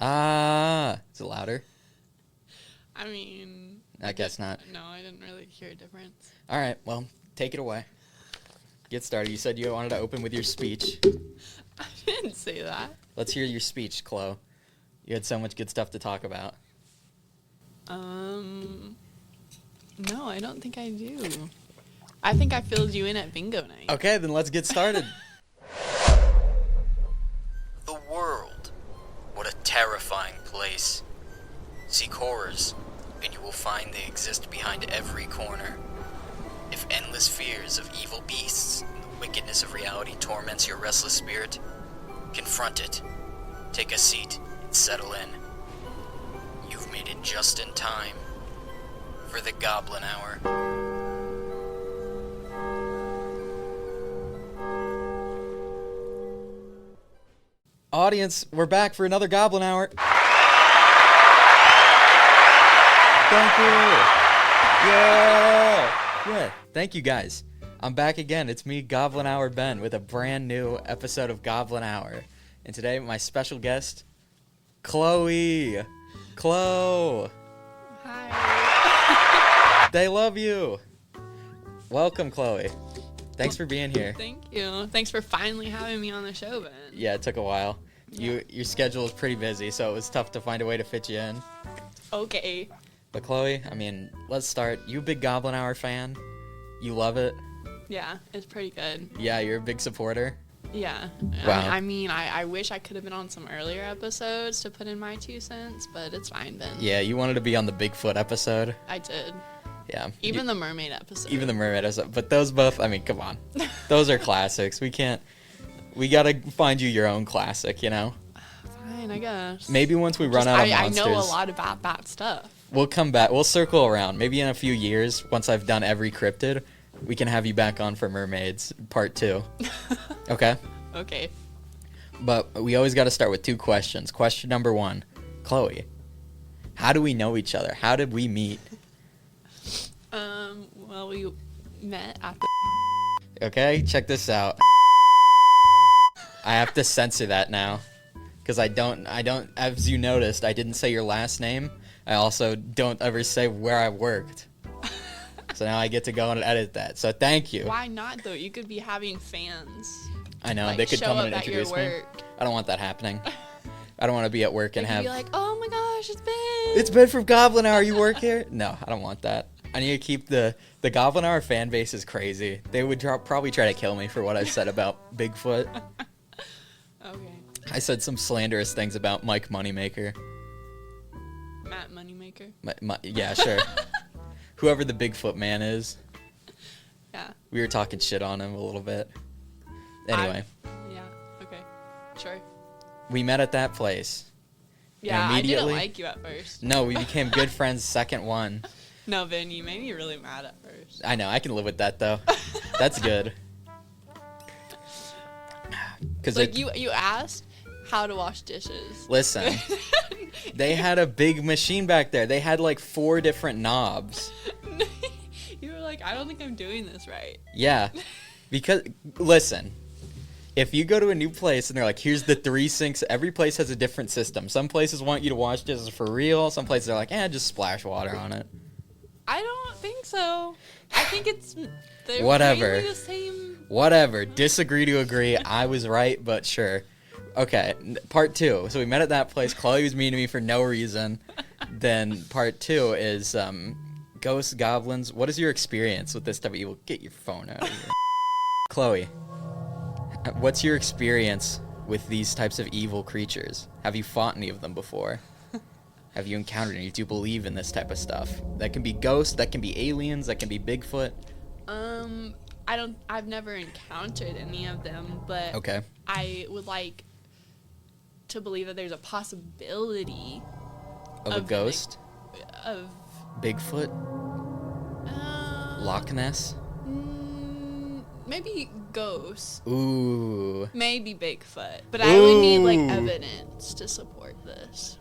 Is it louder? I mean... I guess not. No, I didn't really hear a difference. All right, well, take it away. Get started. You said you wanted to open with your speech. I didn't say that. Let's hear your speech, Chloe. You had so much good stuff to talk about. No, I don't think I do. I think I filled you in at bingo night. Okay, then let's get started. The world. What a terrifying place. Seek horrors, and you will find they exist behind every corner. If endless fears of evil beasts and the wickedness of reality torments your restless spirit, confront it. Take a seat and settle in. You've made it just in time for the Goblin Hour. Audience, we're back for another Goblin Hour. Thank you. Yeah. Thank you, guys. I'm back again. It's me, Goblin Hour Ben, with a brand new episode of Goblin Hour. And today, my special guest, Chloe. Chloe. Hi. They love you. Welcome, Chloe. Thanks for being here. Thank you. Thanks for finally having me on the show, Ben. Yeah, it took a while. Yeah. Your schedule is pretty busy, so it was tough to find a way to fit you in. Okay. But Chloe, I mean, let's start. You a big Goblin Hour fan? You love it? Yeah, it's pretty good. Yeah, you're a big supporter? Yeah. Wow. I mean, I wish I could have been on some earlier episodes to put in my 2 cents, but it's fine, Ben. Yeah, you wanted to be on the Bigfoot episode? I did. Yeah. Even the mermaid episode. Even the mermaid episode. But those both, I mean, come on. Those are classics. We gotta find you your own classic, you know? Fine, I guess. Maybe once we run out of monsters. I know a lot about that stuff. We'll come back. We'll circle around. Maybe in a few years, once I've done every cryptid, we can have you back on for Mermaids Part 2. Okay? Okay. But we always got to start with 2 questions. Question number 1. Chloe, how do we know each other? How did we meet? Well, we met at Okay, check this out. I have to censor that now. Because I don't, as you noticed, I didn't say your last name. I also don't ever say where I worked. So now I get to go and edit that. So thank you. Why not, though? You could be having fans. I know, Like, they could show come in up and at your introduce me. work. I don't want that happening. I don't want to be at work and They could have... be like, oh my gosh, it's Ben. It's Ben from Goblin Hour. You work here? No, I don't want that. I need to keep the Goblin Hour fan base is crazy. They would probably try to kill me for what I said about Bigfoot. Okay. I said some slanderous things about Mike Moneymaker. Matt Moneymaker. Yeah, sure. Whoever the Bigfoot man is. Yeah. We were talking shit on him a little bit. Anyway, Yeah. Okay. Sure. we met at that place. Yeah, I immediately- didn't like you at first. No, we became good friends second one. No, Ben, you made me really mad at first. I know, I can live with that though. That's good. Cause Like, you asked how to wash dishes. Listen, they had a big machine back there. They had like 4 different knobs. You were like, I don't think I'm doing this right. Yeah, because listen, if you go to a new place and they're like, here's the 3 sinks, every place has a different system. Some places want you to wash dishes for real. Some places are like, just splash water on it. I don't think so. I think they're Whatever. mainly the same. Whatever. Disagree to agree. I was right, but sure. Okay, part 2. So we met at that place. Chloe was mean to me for no reason. Then part 2 is ghosts, goblins. What is your experience with this type of evil? Get your phone out of here. Chloe, what's your experience with these types of evil creatures? Have you fought any of them before? Have you encountered any? Do you believe in this type of stuff? That can be ghosts, that can be aliens, that can be Bigfoot. I've never encountered any of them, but Okay. I would like to believe that there's a possibility Of a ghost? of Bigfoot? Loch Ness? maybe ghosts, Ooh. maybe Bigfoot, but I would need like evidence to support this.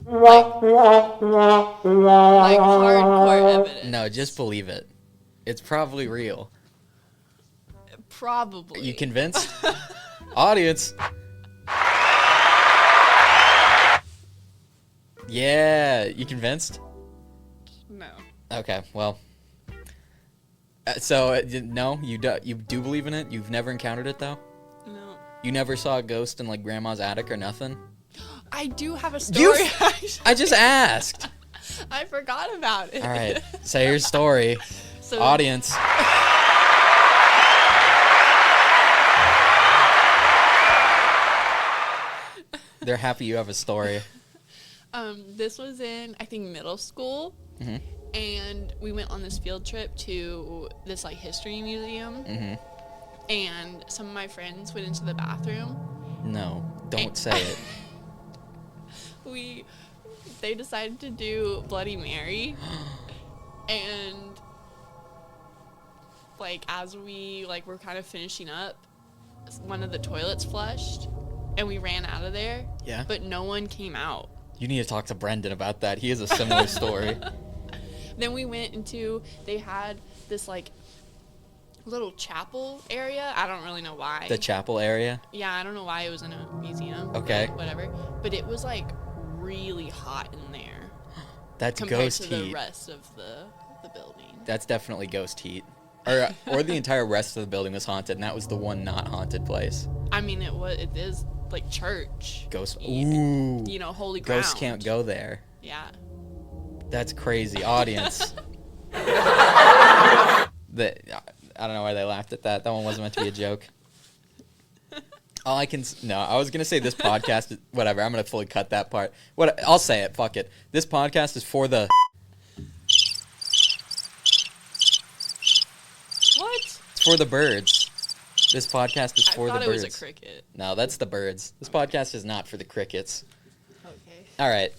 Like hardcore evidence. No, just believe it. It's probably real. Probably. You convinced? Audience. Yeah, you convinced? No. Okay, well. No, you do believe in it? You've never encountered it, though? No. You never saw a ghost in, like, Grandma's attic or nothing? I do have a story. I just asked. I forgot about it. All right, say your story. So, Audience. They're happy you have a story. This was in, I think, middle school. Mm-hmm. And we went on this field trip to this, like, history museum. Mm-hmm. And some of my friends went into the bathroom. No, don't say it. They decided to do Bloody Mary. And, like, as we, like, were kind of finishing up, one of the toilets flushed. And we ran out of there. Yeah. But no one came out. You need to talk to Brendan about that. He has a similar story. Then we went into, they had this, like, little chapel area. I don't really know why. The chapel area? Yeah, I don't know why it was in a museum. Okay. Like, whatever. But it was, like, really hot in there. That's compared ghost to heat. the rest of the building. That's definitely ghost heat. Or the entire rest of the building was haunted, and that was the one not haunted place. I mean, it is, like, church. Ghost. You Ooh. holy ground. Ghosts can't go there. Yeah. That's crazy. Audience. I don't know why they laughed at that. That one wasn't meant to be a joke. I was going to say this podcast, whatever, I'm going to fully cut that part. I'll say it, fuck it. This podcast is for the... What? It's for the birds. This podcast is for the birds. I thought it was a cricket. No, that's the birds. This podcast is not for the crickets. Okay. All right.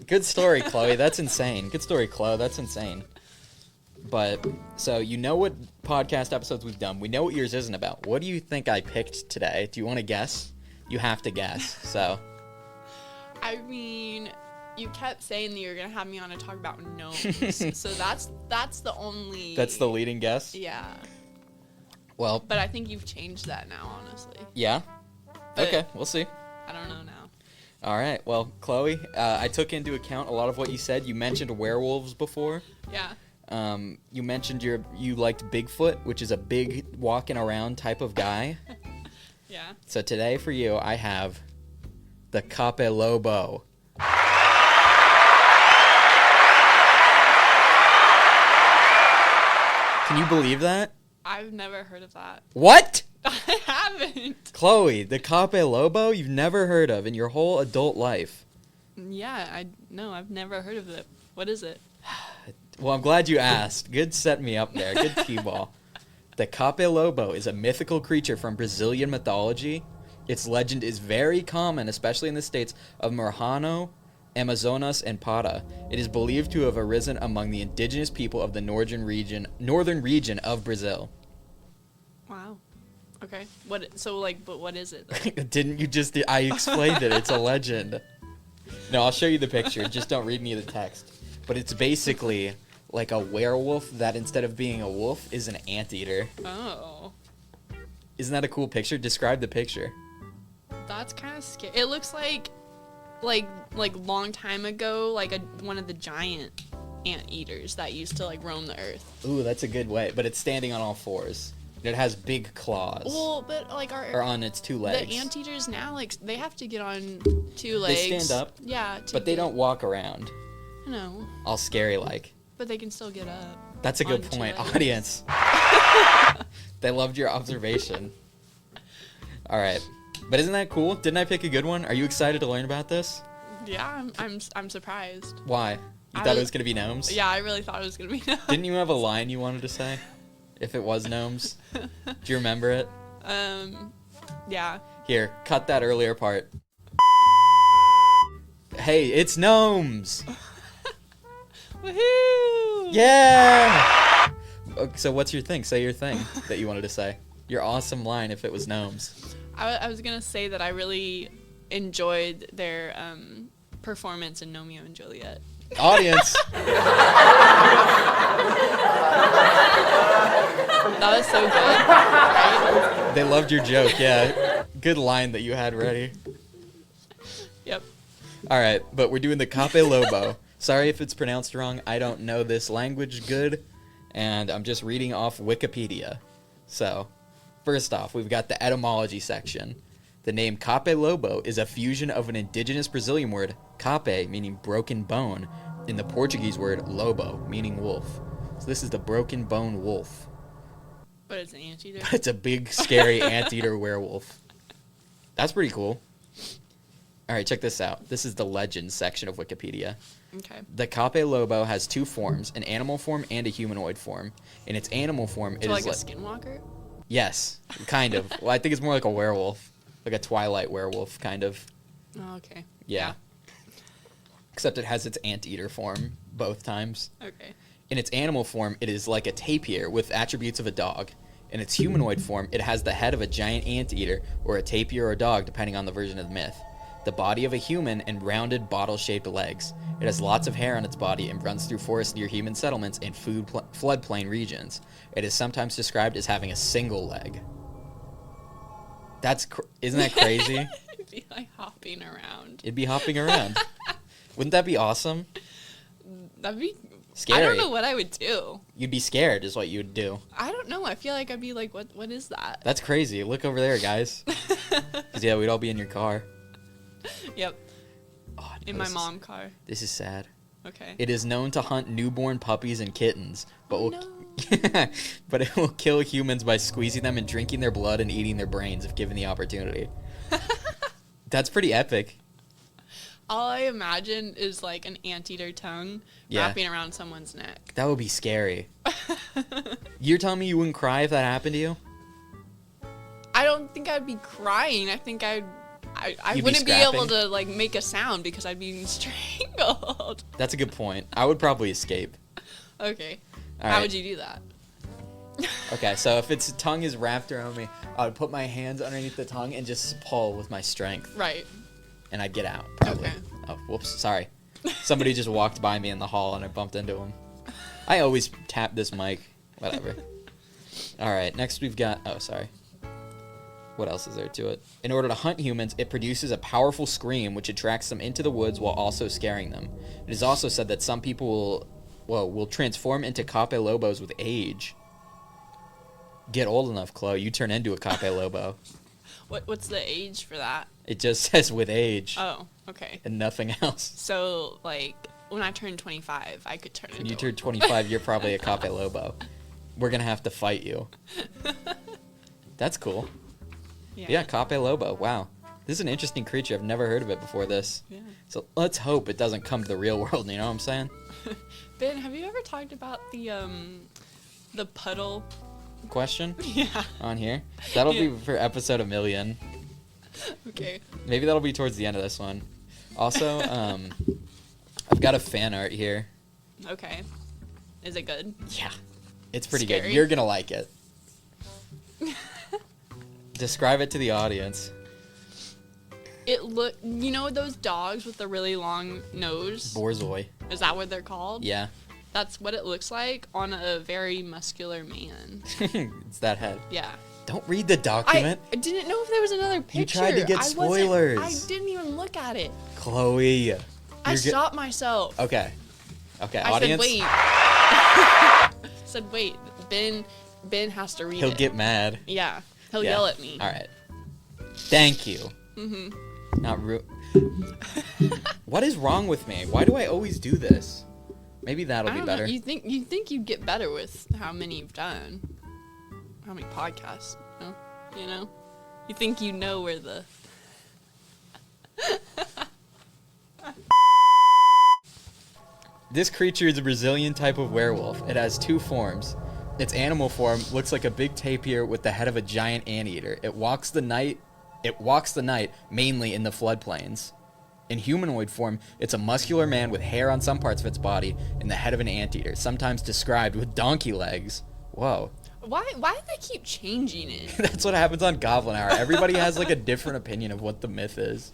Good story, Chloe. That's insane. Good story, Chloe. That's insane. But, so, you know what podcast episodes we've done. We know what yours isn't about. What do you think I picked today? Do you want to guess? You have to guess, so. I mean, you kept saying that you were going to have me on to talk about gnomes. So that's the only... That's the leading guess? Yeah. Well. But I think you've changed that now, honestly. Yeah? But Okay, we'll see. I don't know now. All right. Well, Chloe, I took into account a lot of what you said. You mentioned werewolves before. Yeah. You mentioned you liked Bigfoot, which is a big walking around type of guy. Yeah. So today for you, I have the Capelobo. Can you believe that? I've never heard of that. What? I haven't. Chloe, the Capelobo you've never heard of in your whole adult life. Yeah, I've never heard of it. What is it? Well, I'm glad you asked. Good setting me up there. Good T-ball. The Capelobo is a mythical creature from Brazilian mythology. Its legend is very common, especially in the states of Maranhão, Amazonas, and Pará. It is believed to have arisen among the indigenous people of the northern region of Brazil. Wow. Okay. But what is it? Didn't you just... I explained it. It's a legend. No, I'll show you the picture. Just don't read any of the text. But it's basically like a werewolf that instead of being a wolf is an anteater. Oh. Isn't that a cool picture? Describe the picture. That's kind of scary. It looks like long time ago, like one of the giant anteaters that used to like roam the earth. Ooh, that's a good way. But it's standing on all fours. It has big claws. Well, but like or on its two legs. The anteaters now, like they have to get on two legs. They stand up. Yeah. But they don't walk around. No. All scary like. But they can still get up. That's a good point, audience. They loved your observation. All right. But isn't that cool? Didn't I pick a good one? Are you excited to learn about this? Yeah, I'm surprised. Why? You thought it was going to be gnomes? Yeah, I really thought it was going to be gnomes. Didn't you have a line you wanted to say? If it was gnomes? Do you remember it? Yeah. Here, cut that earlier part. Hey, it's gnomes! Woohoo! Yeah! So what's your thing? Say your thing that you wanted to say. Your awesome line if it was gnomes. I was going to say that I really enjoyed their performance in Romeo and Juliet. Audience! That was so good, right? They loved your joke, yeah. Good line that you had ready. Yep. All right, but we're doing the Capelobo. Sorry if it's pronounced wrong. I don't know this language good, and I'm just reading off Wikipedia. So, first off, we've got the etymology section. The name Capelobo is a fusion of an indigenous Brazilian word, cape, meaning broken bone, and the Portuguese word lobo, meaning wolf. So this is the broken bone wolf. But it's an anteater. But it's a big, scary anteater werewolf. That's pretty cool. All right, check this out. This is the legends section of Wikipedia. Okay. The Capelobo has two forms, an animal form and a humanoid form. In its animal form, it So is like a skinwalker? Yes, kind of. Well, I think it's more like a werewolf. Like a Twilight werewolf, kind of. Oh, okay. Yeah. Except it has its anteater form both times. Okay. In its animal form, it is like a tapir with attributes of a dog. In its humanoid form, it has the head of a giant anteater or a tapir or dog, depending on the version of the myth. The body of a human and rounded bottle-shaped legs. It has lots of hair on its body and runs through forests near human settlements and floodplain regions. It is sometimes described as having a single leg. Isn't that crazy? It'd be like hopping around. It'd be hopping around. Wouldn't that be awesome? That'd be Scary. I don't know what I would do. You'd be scared is what you would do. I don't know. I feel like I'd be like, what is that? That's crazy. Look over there, guys. 'Cause, yeah, we'd all be in your car. Yep. Oh, no, In my mom car. This is sad. Okay. It is known to hunt newborn puppies and kittens, but Oh, but it will kill humans by squeezing them and drinking their blood and eating their brains if given the opportunity. That's pretty epic. All I imagine is like an anteater tongue wrapping around someone's neck. That would be scary. You're telling me you wouldn't cry if that happened to you? I don't think I'd be crying. I think I You'd be wouldn't be able scrapping? to like make a sound because I'd be strangled. That's a good point. I would probably escape. Okay. All How right. would you do that? Okay, so if its tongue is wrapped around me, I would put my hands underneath the tongue and just pull with my strength, Right. and I'd get out, probably. Okay. Oh, whoops, sorry. Somebody just walked by me in the hall and I bumped into him. I always tap this mic. Whatever. All right, next we've got... Oh, sorry. What else is there to it? In order to hunt humans, it produces a powerful scream which attracts them into the woods while also scaring them. It is also said that some people will transform into Capelobos with age. Get old enough, Chloe. You turn into a Capelobo. What's the age for that? It just says with age Oh, okay. and nothing else. So like when I turn 25, I could turn When into you turn 25, you're probably a Capelobo. We're going to have to fight you. That's cool. Yeah, Capelobo. Wow. This is an interesting creature. I've never heard of it before this. Yeah. So let's hope it doesn't come to the real world, you know what I'm saying? Ben, have you ever talked about the puddle? Question Yeah. on here. That'll Yeah. be for episode 1,000,000. Okay. Maybe that'll be towards the end of this one. Also, I've got a fan art here. Okay. Is it good? Yeah. It's pretty good. Scary? You're going to like it. Describe it to the audience. You know those dogs with the really long nose? Borzoi. Is that what they're called? Yeah. That's what it looks like on a very muscular man. It's that head. Yeah. Don't read the document. I didn't know if there was another picture. tried to get spoilers. I didn't even look at it. Chloe. I stopped myself. Okay. Okay, I audience. said wait. Ben has to read He'll it. get mad. Yeah. He'll Yeah. yell at me. All right. Thank you. Mm-hmm. Not What is wrong with me? Why do I always do this? Maybe that'll I be don't better. know. You think you'd get better with how many you've done? How many podcasts? No? You know? You think you know where the This creature is a Brazilian type of werewolf. It has two forms. Its animal form looks like a big tapir with the head of a giant anteater. It walks the night mainly in the floodplains. In humanoid form, it's a muscular man with hair on some parts of its body and the head of an anteater, sometimes described with donkey legs. Whoa. Why do they keep changing it? That's what happens on Goblin Hour. Everybody has like a different opinion of what the myth is.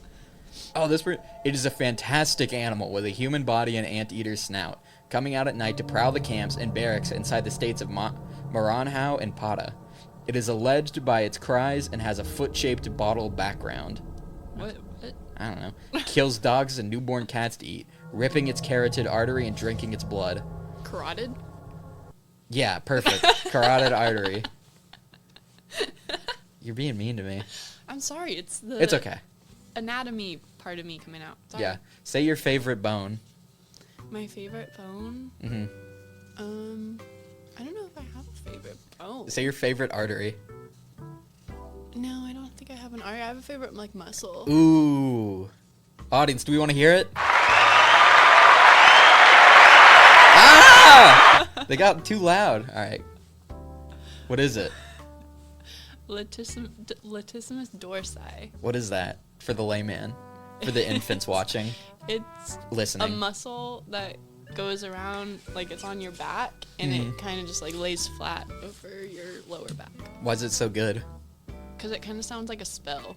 Oh, it is a fantastic animal with a human body and anteater snout, coming out at night to prowl the camps and barracks inside the states of Maranhão and Pará. It is alleged by its cries and has a foot-shaped bottle background. What? I I don't know. Kills dogs and newborn cats to eat, ripping its carotid artery and drinking its blood. Carotid? Yeah, perfect. Carotid artery. You're being mean to me. I'm sorry. It's okay. anatomy part of me coming out. Sorry. Yeah. Say your favorite bone. My favorite bone? Mm-hmm. I don't know if I have a favorite bone. Say your favorite artery. No, I don't think I have an artery. I have a favorite, like, muscle. Ooh. Audience, do we want to hear it? Ah! They got too loud. All right. What is it? Latissimus dorsi. What is that for the layman? For the infants watching? It's Listening. a muscle that goes around, like, it's on your back, and it kind of just, like, lays flat over your lower back. Why is it so good? Because it kind of sounds like a spell.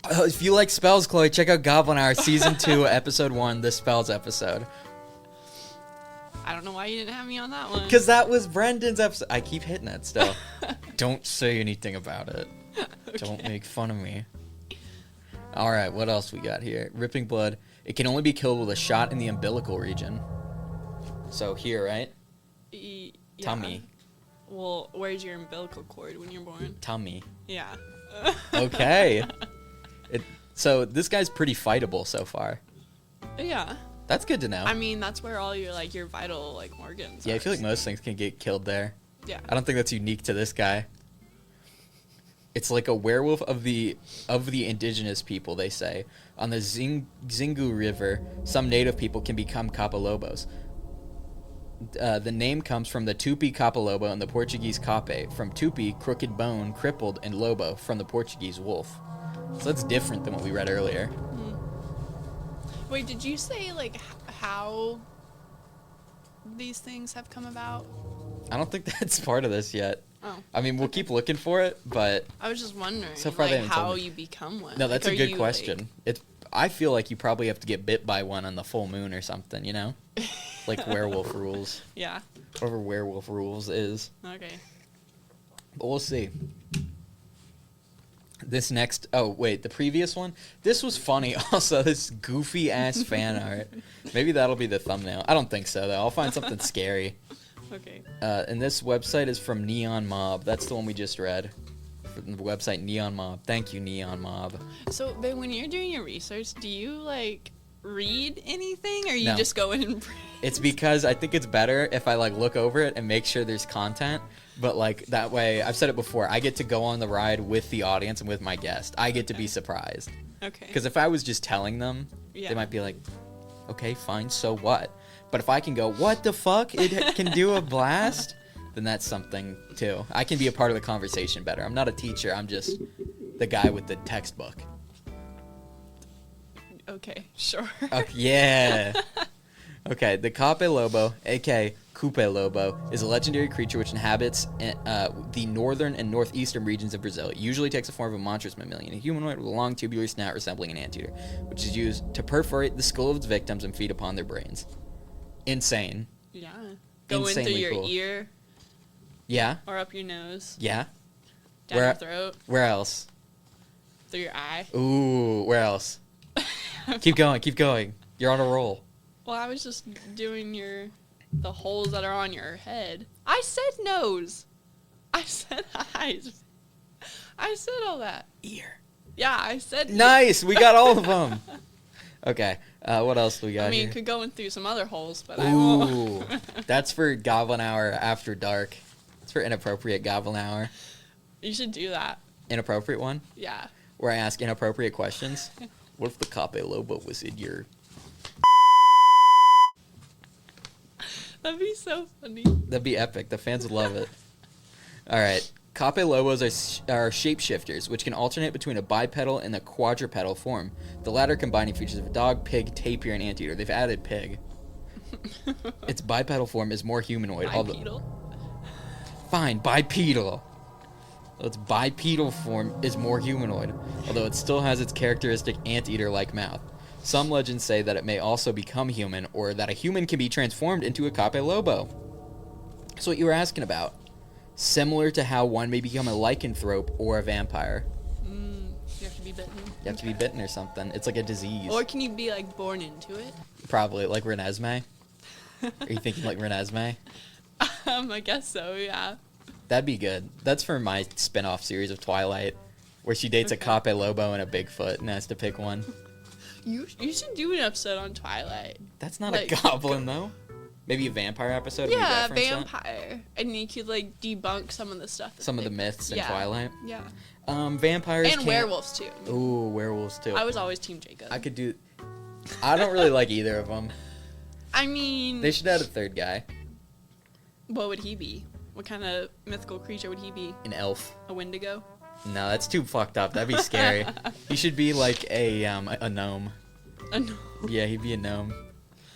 If you like spells, Chloe, check out Goblin Hour Season 2, Episode 1, the spells episode. I don't know why you didn't have me on that one. Because that was Brendan's episode. I keep hitting it still. Don't say anything about it. Okay. Don't make fun of me. All right, what else we got here? Ripping blood. It can only be killed with a shot in the umbilical region. So here, right? Yeah. Tummy. Well, where's your umbilical cord when you're born? Tummy. Yeah. Okay. So this guy's pretty fightable so far. Yeah. That's good to know. I mean, that's where all your, like, your vital, like, organs Yeah, are. I feel like most things can get killed there. Yeah. I don't think that's unique to this guy. It's like a werewolf of the indigenous people, they say. On the Xingu River, some native people can become Capelobos. The name comes from the Tupi Capelobo and the Portuguese Cape. From Tupi, crooked bone, crippled, and lobo from the Portuguese wolf. So that's different than what we read earlier. Wait, did you say, like, how these things have come about? I don't think that's part of this yet. Oh. I mean, we'll keep looking for it, but I was just wondering, So far they like, haven't told how me. you become one. no, that's Like, a are good you, question. I feel like you probably have to get bit by one on the full moon or something, you know? Like werewolf rules. Like, yeah. Whatever werewolf rules is. Okay. But we'll see. This next... Oh, wait. The previous one? This was funny. Also, this goofy-ass fan art. Maybe that'll be the thumbnail. I don't think so, though. I'll find something scary. Okay. And this website is from Neon Mob. That's the one we just read. From the website Neon Mob. Thank you, Neon Mob. So, but when you're doing your research, do you, like, read anything, or you No. just go in and print? It's because I think it's better if I, like, look over it and make sure there's content. But, like, that way, I've said it before, I get to go on the ride with the audience and with my guest. I get to be surprised. Okay. Because if I was just telling them, Yeah. they might be like, okay, fine, so what? But if I can go, what the fuck? It can do a blast? Then that's something, too. I can be a part of the conversation better. I'm not a teacher. I'm just the guy with the textbook. Okay, sure. Okay, yeah. Okay, the Capelobo, a.k.a. Capelobo, is a legendary creature which inhabits the northern and northeastern regions of Brazil. It usually takes the form of a monstrous mammalian, a humanoid with a long tubular snout resembling an anteater, which is used to perforate the skull of its victims and feed upon their brains. Insane. Yeah. Go in through Insanely your cool. ear Yeah? or up your nose, Yeah? down your throat, Where else? through your eye. Ooh, where else? Keep going, keep going. You're on a roll. Well, I was just doing the holes that are on your head. I said nose. I said eyes. I said all that. Ear. Yeah, I said. Nice, we got all of them. Okay, what else do we got I mean, here? could go in through some other holes, but I won't. Ooh, that's for Goblin Hour After Dark. It's for inappropriate Goblin Hour. You should do that. Inappropriate one? Yeah. Where I ask inappropriate questions. What if the Capelobo was in your... That'd be so funny. That'd be epic. The fans would love it. All right. Capelobos are shapeshifters, which can alternate between a bipedal and a quadrupedal form. The latter combining features of a dog, pig, tapir, and anteater. They've added pig. Its bipedal form is more humanoid. Bipedal? Fine, bipedal. Its bipedal form is more humanoid, although it still has its characteristic anteater-like mouth. Some legends say that it may also become human, or that a human can be transformed into a Capelobo. That's what you were asking about. Similar to how one may become a lycanthrope or a vampire. You have to be bitten. You have to be bitten or something. It's like a disease. Or can you be like born into it? Probably like Renesmee. Are you thinking like Renesmee? I guess so. Yeah. That'd be good. That's for my spin-off series of Twilight, where she dates a Capelobo and a Bigfoot and has to pick one. You should do an episode on Twilight. That's not Like, a goblin though. Maybe a vampire episode. Yeah, we reference vampire, and you could like debunk some of the stuff. that some of they- the myths in Yeah. Twilight. Yeah. Vampires And can't- werewolves too. Ooh, werewolves too. I was always Team Jacob. I could do. I don't really like either of them. I mean, They should add a third guy, what would he be? What kind of mythical creature would he be? an elf. A Wendigo? No, that's too fucked up. That'd be scary. He should be like a gnome. No. Yeah, he'd be a gnome.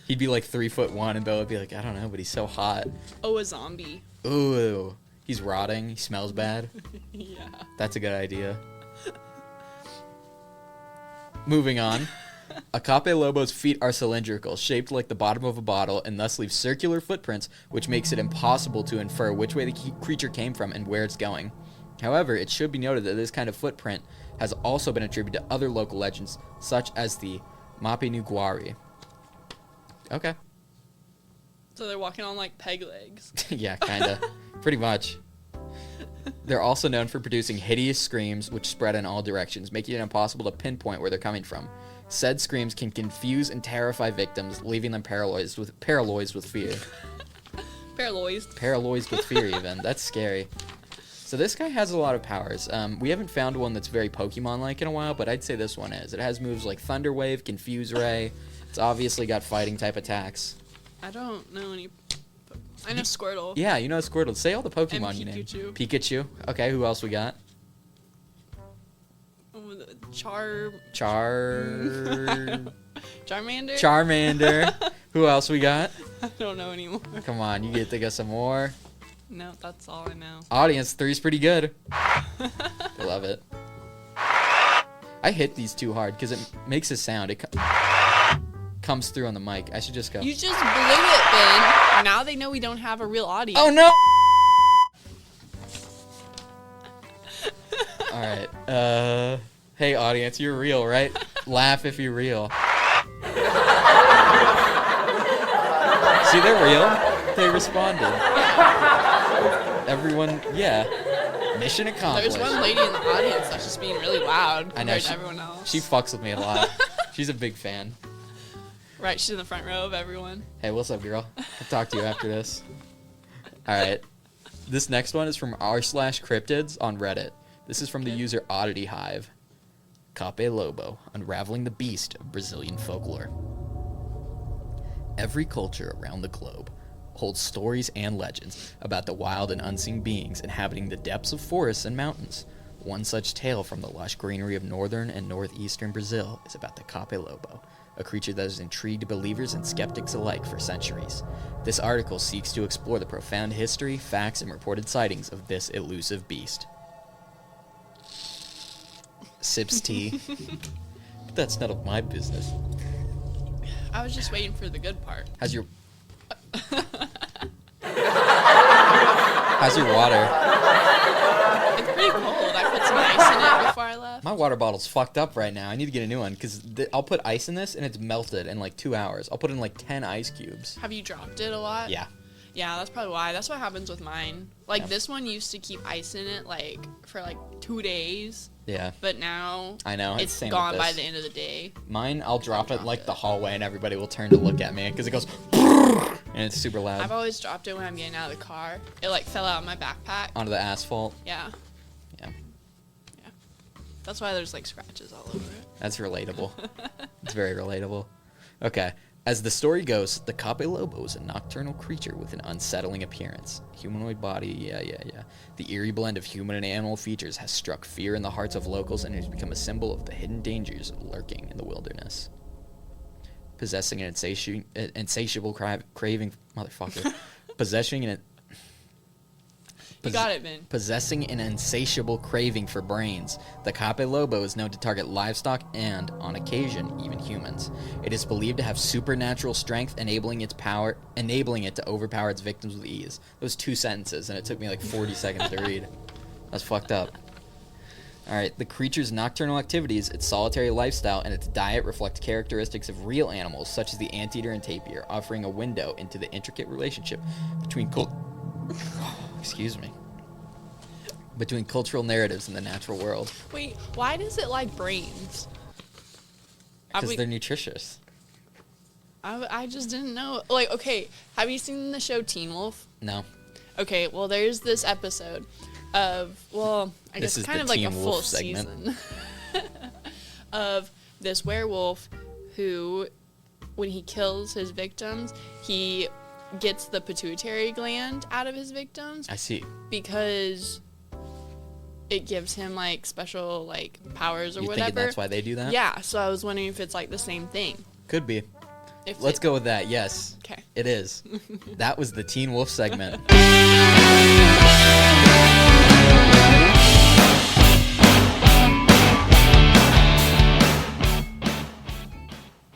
He'd be like 3'1", and Bella would be like, I don't know, but he's so hot. Oh, a zombie. Ooh, he's rotting. He smells bad. Yeah. That's a good idea. Moving on. A Capelobo's feet are cylindrical, shaped like the bottom of a bottle, and thus leave circular footprints, which makes it impossible to infer which way the creature came from and where it's going. However, it should be noted that this kind of footprint has also been attributed to other local legends, such as the Mapiniguari. Okay. So they're walking on like peg legs. Yeah, kinda. Pretty much. They're also known for producing hideous screams which spread in all directions, making it impossible to pinpoint where they're coming from. Said screams can confuse and terrify victims, leaving them paralyzed with fear. Paralyzed with fear, even. That's scary. So this guy has a lot of powers. We haven't found one that's very Pokemon-like in a while, but I'd say this one is. It has moves like Thunder Wave, Confuse Ray. It's obviously got fighting type attacks. I don't know any. I know Squirtle. Yeah, you know Squirtle. Say all the Pokemon And you name. Pikachu. Pikachu. Okay, who else we got? Oh, the Charmander. Charmander. Who else we got? I don't know anymore. Come on, you get to think of some more. No, that's all I know. Audience, 3's pretty good. They love it. I hit these too hard because it makes a sound. It comes through on the mic. I should just go. You just blew it, Ben. Now they know we don't have a real audience. Oh no! All right. Hey audience, you're real, right? Laugh if you're real. See, they're real. They responded. Everyone, yeah. Mission accomplished. There's one lady in the audience that's just being really loud I know. compared to everyone else. She fucks with me a lot. She's a big fan. Right, she's in the front row of everyone. Hey, what's up, girl? I'll talk to you after this. All right. This next one is from r/cryptids on Reddit. This is from the user Oddity Hive. Capelobo, unraveling the beast of Brazilian folklore. Every culture around the globe holds stories and legends about the wild and unseen beings inhabiting the depths of forests and mountains. One such tale from the lush greenery of northern and northeastern Brazil is about the Capelobo, a creature that has intrigued believers and skeptics alike for centuries. This article seeks to explore the profound history, facts, and reported sightings of this elusive beast. Sips tea. But that's none of my business. I was just waiting for the good part. How's your water? It's pretty cold. I put some ice in it before I left. My water bottle's fucked up right now. I need to get a new one because I'll put ice in this and it's melted in like 2 hours. I'll put in like 10 ice cubes. Have you dropped it a lot? Yeah. Yeah, that's probably why. That's what happens with mine. Like, Yeah. this one used to keep ice in it, like, for, like, 2 days. Yeah. But now I know. it's the same gone with by this. the end of the day. Mine, I'll drop it dropped like it. the hallway and everybody will turn to look at me because it goes and it's super loud I've always dropped it when I'm getting out of the car. It, like, fell out of my backpack. onto the asphalt. Yeah. Yeah. Yeah. That's why there's, like, scratches all over it. That's relatable. It's very relatable. Okay. As the story goes, the Capelobo is a nocturnal creature with an unsettling appearance. Humanoid body, yeah. The eerie blend of human and animal features has struck fear in the hearts of locals and has become a symbol of the hidden dangers lurking in the wilderness. Possessing an insatiable craving, motherfucker. You got it, man. Possessing an insatiable craving for brains, the Capelobo is known to target livestock and, on occasion, even humans. It is believed to have supernatural strength, enabling it to overpower its victims with ease. Those 2 sentences, and it took me like 40 seconds to read. That's fucked up. All right. The creature's nocturnal activities, its solitary lifestyle, and its diet reflect characteristics of real animals, such as the anteater and tapir, offering a window into the intricate relationship between between cultural narratives and the natural world. Wait, why does it like brains? Because they're nutritious. I just didn't know. Like, okay, have you seen the show Teen Wolf? No. Okay, well, there's this episode of, well, I This guess is kind the of like a Teen full Wolf segment. season of this werewolf who, when he kills his victims, he gets the pituitary gland out of his victims I see. because it gives him like special like powers or You whatever. thinking that's why they do that? Yeah, so I was wondering if it's like the same thing. Could be. If Let's go with that. Yes. Okay. It is. That was the Teen Wolf segment.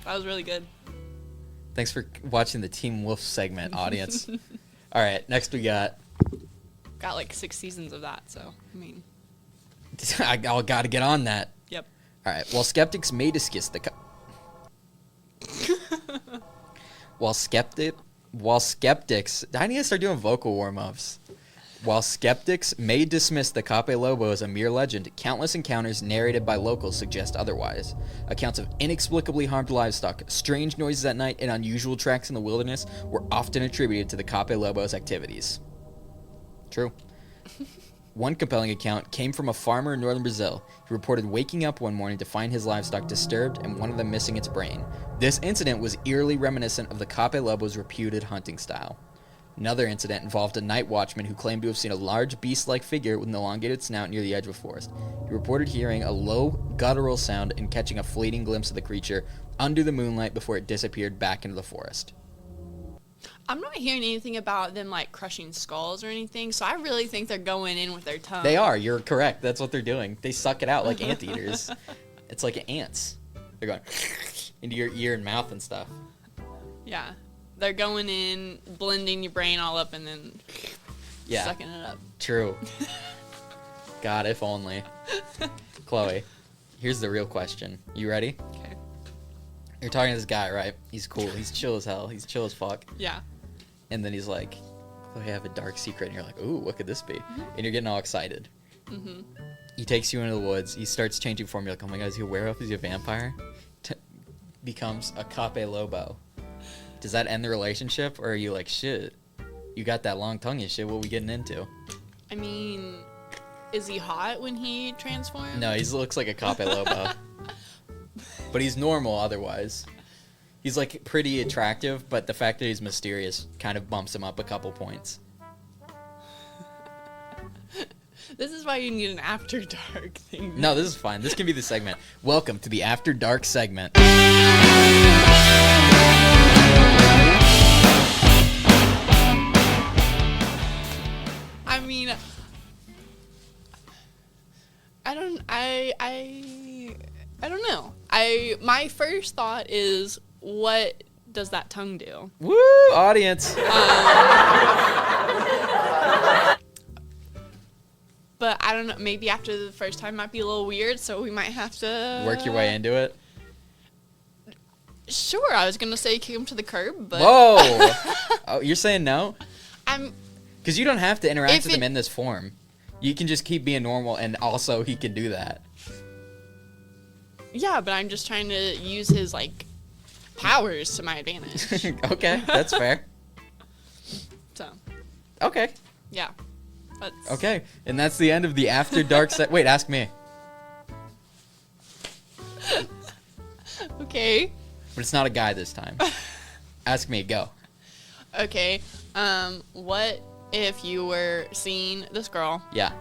That was really good. Thanks for watching the Teen Wolf segment, audience. All right, next we got. Got like 6 seasons of that, so I mean, I got to get on that. yep. All right. While skeptics may discuss the. While skeptics, I need to start doing vocal warm-ups. While skeptics may dismiss the Capelobo as a mere legend, countless encounters narrated by locals suggest otherwise. Accounts of inexplicably harmed livestock, strange noises at night, and unusual tracks in the wilderness were often attributed to the Capelobo's activities. True. One compelling account came from a farmer in northern Brazil. He reported waking up one morning to find his livestock disturbed and one of them missing its brain. This incident was eerily reminiscent of the Capelobo's reputed hunting style. Another incident involved a night watchman who claimed to have seen a large beast-like figure with an elongated snout near the edge of a forest. He reported hearing a low, guttural sound and catching a fleeting glimpse of the creature under the moonlight before it disappeared back into the forest. I'm not hearing anything about them like crushing skulls or anything, so I really think they're going in with their tongue. They are. You're correct. That's what they're doing. They suck it out like anteaters. It's like ants. They're going into your ear and mouth and stuff. Yeah. They're going in, blending your brain all up, and then sucking it up. True. God, if only. Chloe, here's the real question. You ready? Okay. You're talking to this guy, right? He's cool. He's chill as hell. He's chill as fuck. Yeah. And then he's like, Chloe, I have a dark secret. And you're like, ooh, what could this be? And you're getting all excited. Mm-hmm. He takes you into the woods. He starts changing form. You're like, oh my God, is he a werewolf? Is he a vampire? Becomes a Capelobo. Does that end the relationship? Or are you like, shit, you got that long tongue and shit. What are we getting into? I mean, is he hot when he transforms? No, he looks like a Capelobo. But he's normal otherwise. He's like pretty attractive, but the fact that he's mysterious kind of bumps him up a couple points. This is why you need an after dark thing. No, this is fine. This can be the segment. Welcome to the After Dark segment. I mean, I don't know. My first thought is, what does that tongue do? Woo, audience. But I don't know. Maybe after the first time might be a little weird, so we might have to Work your way into it. Sure, I was gonna say kick him to the curb, but Whoa. Oh, you're saying no? I'm. Because you don't have to interact If with him it- in this form. You can just keep being normal, and also he can do that. Yeah, but I'm just trying to use his like powers to my advantage. Okay, that's fair. So Okay. yeah. That's, Okay, and that's the end of the After Dark set. Wait, ask me. Okay. But it's not a guy this time. Ask me, go. Okay. What if you were seeing this girl? Yeah.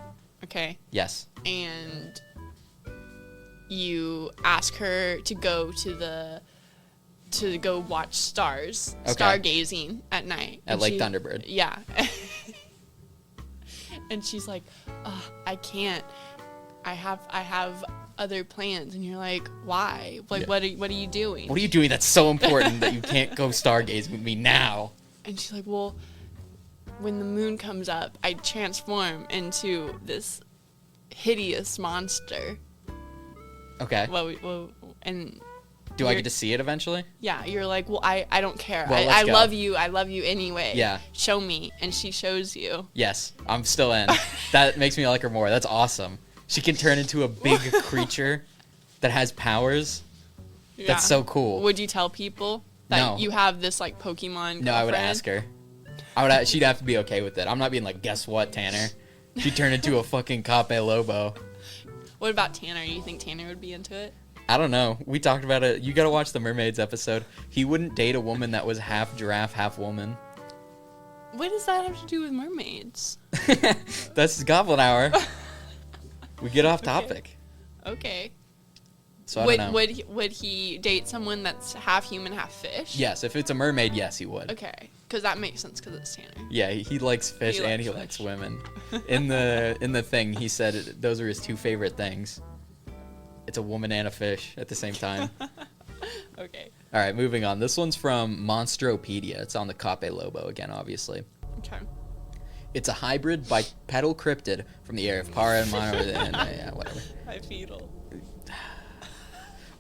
Okay. Yes. And you ask her to go to go watch stars, Okay. stargazing at night At And Lake Thunderbird. Yeah. And she's like, I can't. I have other plans. And you're like, why? Like, Yeah. what are you doing? What are you doing that's so important that you can't go stargaze with me now? And she's like, well, when the moon comes up, I transform into this hideous monster. Okay. And Do I get to see it eventually? yeah, you're like, well, I don't care. Well, I let's go. love you. I love you anyway. Yeah. Show me. And she shows you. Yes, I'm still in. That makes me like her more. That's awesome. She can turn into a big creature that has powers. Yeah. That's so cool. Would you tell people that No. you have this like Pokemon No, I would girlfriend? ask her. She'd have to be okay with it. I'm not being like, guess what, Tanner? She turned into a fucking Capelobo. What about Tanner? You think Tanner would be into it? I don't know. We talked about it. You gotta watch the Mermaids episode. He wouldn't date a woman that was half giraffe, half woman. What does that have to do with mermaids? That's Goblin Hour. We get off topic. Okay. So I don't know. Would he date someone that's half human, half fish? Yes, if it's a mermaid, yes, he would. Okay, because that makes sense because it's Tanner. Yeah, he likes fish and he likes women. In the thing, he said those are his two favorite things. It's a woman and a fish at the same time. Okay. All right, moving on. This one's from Monstropedia. It's on the Capelobo again, obviously. Okay. It's a hybrid bipedal cryptid from the area of Para and Mono. Yeah, whatever. Bipedal.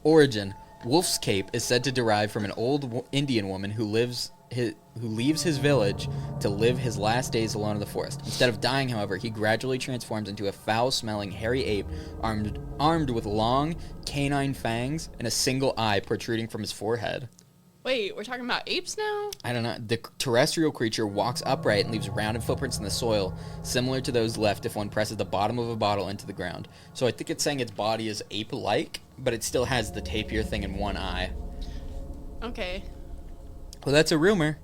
Origin: Wolf's Cape is said to derive from an old Indian woman who leaves his village to live his last days alone in the forest. Instead of dying, however, he gradually transforms into a foul-smelling, hairy ape armed with long, canine fangs and a single eye protruding from his forehead. Wait, we're talking about apes now? I don't know. The terrestrial creature walks upright and leaves rounded footprints in the soil, similar to those left if one presses the bottom of a bottle into the ground. So I think it's saying its body is ape-like, but it still has the tapir thing in one eye. Okay. Well, that's a rumor.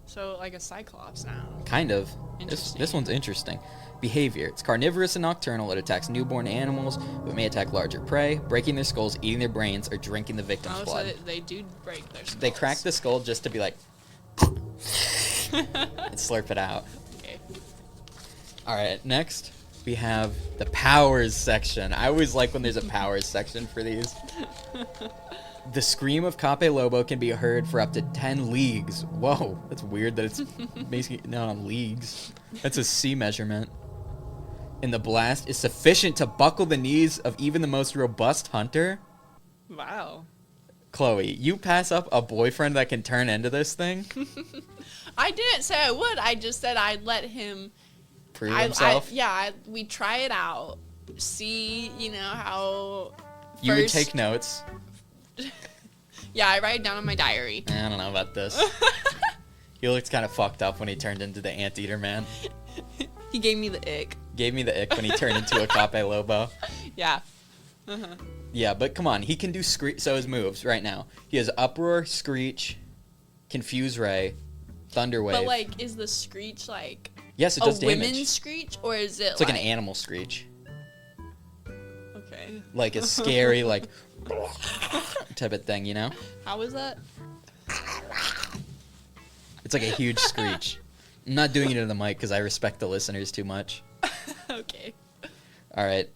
So, like a cyclops now. Kind of. Interesting. This one's interesting. Behavior. It's carnivorous and nocturnal. It attacks newborn animals, but may attack larger prey, breaking their skulls, eating their brains, or drinking the victim's Oh, blood. so they do break their skulls. They crack the skull just to be like... and slurp it out. Okay. Alright, next we have the powers section. I always like when there's a powers section for these. The scream of Capelobo can be heard for up to 10 leagues. Whoa, that's weird that it's basically not on leagues. That's a C measurement. And the blast is sufficient to buckle the knees of even the most robust hunter. Wow. Chloe, you pass up a boyfriend that can turn into this thing? I didn't say I would. I just said I'd let him Prove himself? we try it out. See, how. You would first- take notes. Yeah, I write it down in my diary. I don't know about this. He looked kind of fucked up when he turned into the anteater man. He gave me the ick. Gave me the ick when he turned into a Capelobo. Yeah. Yeah, but come on. He can do screech. So his moves right now. He has Uproar, Screech, Confuse Ray, Thunder Wave. But, is the screech, yes, it a does damage. women's screech? Or is it, It's like an animal screech. Okay. Like a scary, type of thing, you know? How was that? It's like a huge screech. I'm not doing it in the mic because I respect the listeners too much. Okay. All right.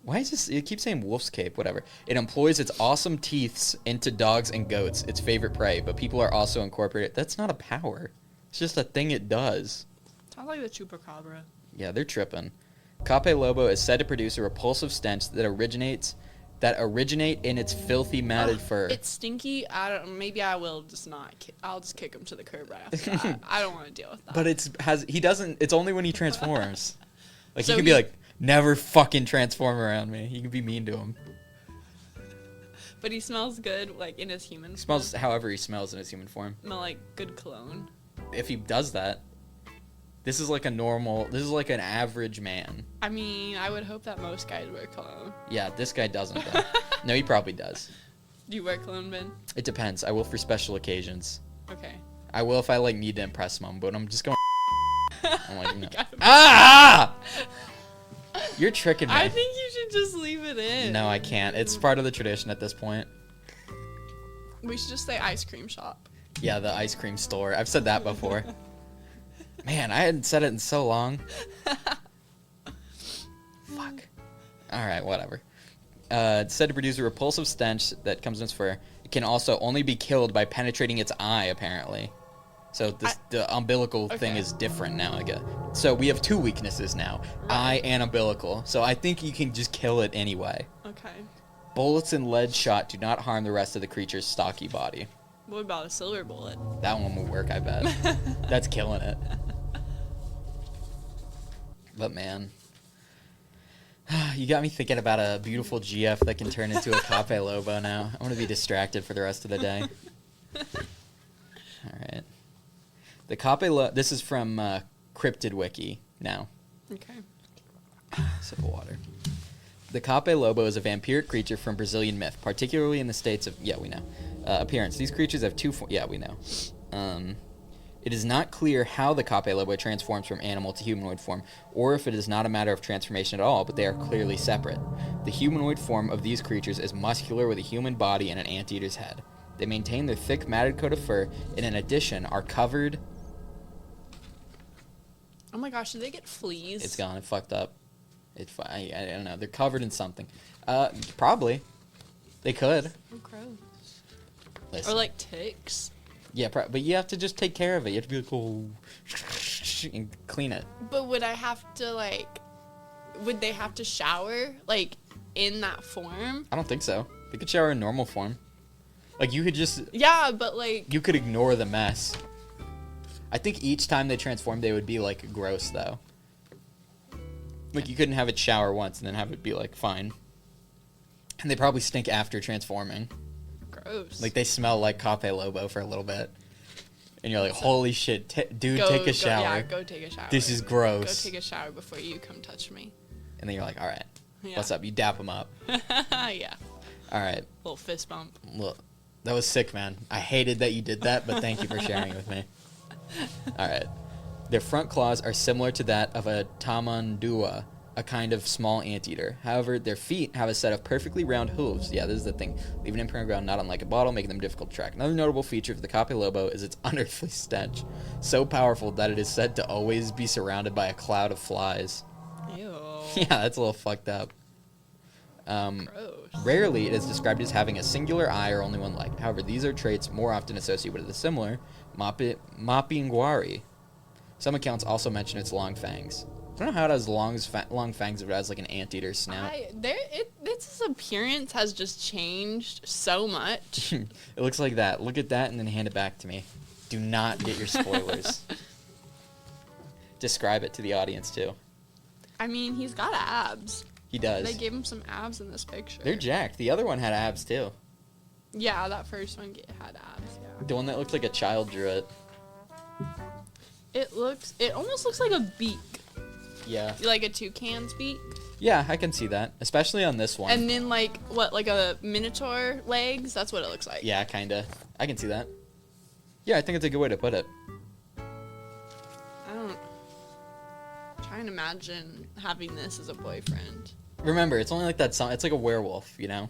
Why is this? It keeps saying wolf's cape. Whatever. It employs its awesome teeths into dogs and goats, its favorite prey. But people are also incorporated. That's not a power. It's just a thing it does. Sounds like the chupacabra. Yeah, they're tripping. Capelobo is said to produce a repulsive stench that originate in its filthy matted fur. It's stinky. Maybe I will just not. I'll just kick him to the curb right after that. I don't want to deal with that. But it's only when he transforms. So he can be like, never fucking transform around me. You can be mean to him. But he smells good, in his human form. Smells however he smells in his human form. Smell like good cologne. If he does that, this is like an average man. I mean, I would hope that most guys wear cologne. Yeah, this guy doesn't though. No, he probably does. Do you wear cologne, Ben? It depends. I will for special occasions. Okay. I will if I need to impress mom, but I'm just going I'm like, no. Got him. Ah! You're tricking me. I think you should just leave it in. No, I can't. It's part of the tradition at this point. We should just say ice cream shop. Yeah, the ice cream store. I've said that before. Man, I hadn't said it in so long. Fuck. Alright, whatever. It's said to produce a repulsive stench that comes in its fur. It can also only be killed by penetrating its eye, apparently. So the umbilical thing Okay. is different now, I guess. So we have 2 weaknesses now. Eye and umbilical. So I think you can just kill it anyway. Okay. Bullets and lead shot do not harm the rest of the creature's stocky body. What about a silver bullet? That one will work, I bet. That's killing it. But man, you got me thinking about a beautiful GF that can turn into a Capelobo now. I want to be distracted for the rest of the day. All right. The Capelobo, this is from Cryptid Wiki now. Okay. Sip of water. The Capelobo is a vampiric creature from Brazilian myth, particularly in the states of, we know. Appearance. These creatures have 2 we know. It is not clear how the Capelobo transforms from animal to humanoid form, or if it is not a matter of transformation at all, but they are clearly separate. The humanoid form of these creatures is muscular with a human body and an anteater's head. They maintain their thick, matted coat of fur, and in addition are covered... Oh my gosh, did they get fleas? It's gone. It fucked up. I don't know. They're covered in something. Probably. They could. Oh, gross. Listen. Or like ticks. Yeah, but you have to just take care of it. You have to be like, oh, and clean it. But would I have to would they have to shower in that form? I don't think so. They could shower in normal form. Like, you could just... Yeah, but You could ignore the mess. I think each time they transform, they would be, gross, though. Like, you couldn't have it shower once and then have it be, fine. And they probably stink after transforming. Gross. Like, they smell like Capelobo for a little bit. And you're like, holy shit, dude, take a shower. Yeah, go take a shower. This is gross. Go take a shower before you come touch me. And then you're like, all right, Yeah. what's up? You dap them up. Yeah. All right. Little fist bump. Look, that was sick, man. I hated that you did that, but thank you for sharing with me. All right. Their front claws are similar to that of a tamandua, a kind of small anteater. However, their feet have a set of perfectly round hooves. Yeah, this is the thing. Leave an imprint on the ground not unlike a bottle, making them difficult to track. Another notable feature of the Capelobo is its unearthly stench. So powerful that it is said to always be surrounded by a cloud of flies. Ew. Yeah, that's a little fucked up. Gross. Rarely, it is described as having a singular eye or only one leg. However, these are traits more often associated with the similar Mapinguari. Some accounts also mention its long fangs. I don't know how it has long fangs if it has an anteater snout. Its appearance has just changed so much. It looks like that. Look at that and then hand it back to me. Do not get your spoilers. Describe it to the audience, too. I mean, he's got abs. He does. They gave him some abs in this picture. They're jacked. The other one had abs, too. Yeah, that first one had abs, yeah. The one that looked like a child drew it. It almost looks like a beak. Yeah. Like a toucan's beak. Yeah, I can see that. Especially on this one. And then like a minotaur legs? That's what it looks like. Yeah, kinda. I can see that. Yeah, I think it's a good way to put it. I'm trying to imagine having this as a boyfriend. Remember, it's only like that song. It's like a werewolf, you know?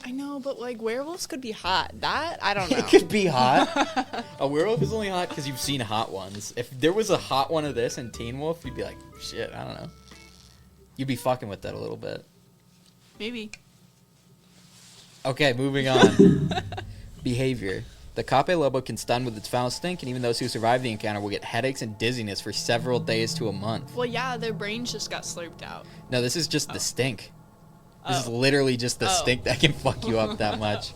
I know, but werewolves could be hot. That, I don't know. It could be hot. A werewolf is only hot because you've seen hot ones. If there was a hot one of this in Teen Wolf, you'd be like, shit, I don't know. You'd be fucking with that a little bit. Maybe. Okay, moving on. Behavior. The Capelobo can stun with its foul stink, and even those who survive the encounter will get headaches and dizziness for several days to a month. Well, yeah, their brains just got slurped out. No, this is just the stink. This is Oh. literally just the stink that can fuck you up that much.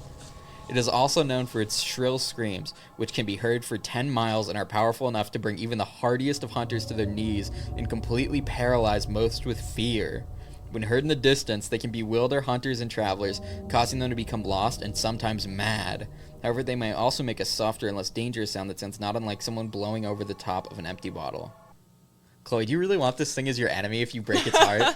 It is also known for its shrill screams, which can be heard for 10 miles and are powerful enough to bring even the hardiest of hunters to their knees and completely paralyze most with fear. When heard in the distance, they can bewilder hunters and travelers, causing them to become lost and sometimes mad. However, they may also make a softer and less dangerous sound that sounds not unlike someone blowing over the top of an empty bottle. Chloe, do you really want this thing as your enemy if you break its heart?